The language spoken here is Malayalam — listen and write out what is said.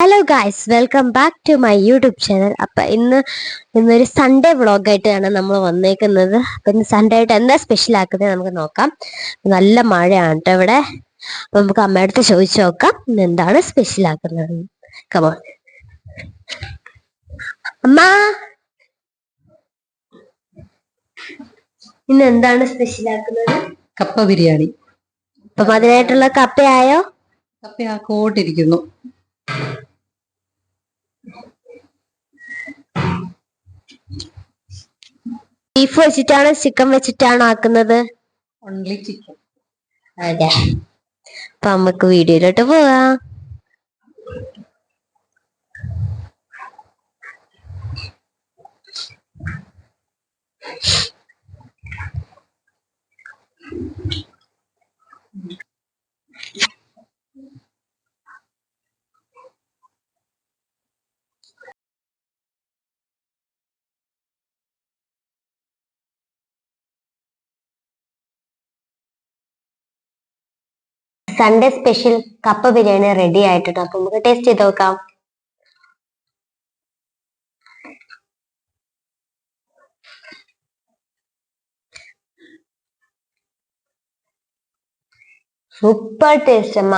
Hello guys, welcome back to my YouTube channel. അപ്പൊ ഇന്നൊരു സൺഡേ വ്ളോഗായിട്ടാണ് നമ്മൾ വന്നേക്കുന്നത്. അപ്പൊ ഇന്ന് സൺഡേ ആയിട്ട് എന്താ സ്പെഷ്യൽ ആക്കുന്നത് നമുക്ക് നോക്കാം. നല്ല മഴയാണ് കേട്ടോ ഇവിടെ. അപ്പൊ നമുക്ക് അമ്മയടുത്ത് ചോദിച്ചു നോക്കാം ഇന്ന് എന്താണ് സ്പെഷ്യൽ ആക്കുന്നത്. കമോൺ അമ്മ, ഇന്ന് എന്താണ് സ്പെഷ്യൽ ആക്കുന്നത്? കപ്പ ബിരിയാണി. അപ്പം അതിനായിട്ടുള്ള കപ്പയായോ? കപ്പ ആക്കോട്ടിരിക്കുന്നു. ബീഫ് വെച്ചിട്ടാണോ ചിക്കൻ വെച്ചിട്ടാണോ ആക്കുന്നത്? Only chicken. അതെ. അപ്പൊ നമുക്ക് വീഡിയോയിലോട്ട് പോവാം. സൺഡേ സ്പെഷ്യൽ കപ്പ ബിരിയാണി റെഡി ആയിട്ടുണ്ട്. അപ്പൊ നമുക്ക് ടേസ്റ്റ് ചെയ്ത് നോക്കാം. സൂപ്പർ ടേസ്റ്റ് അമ്മ.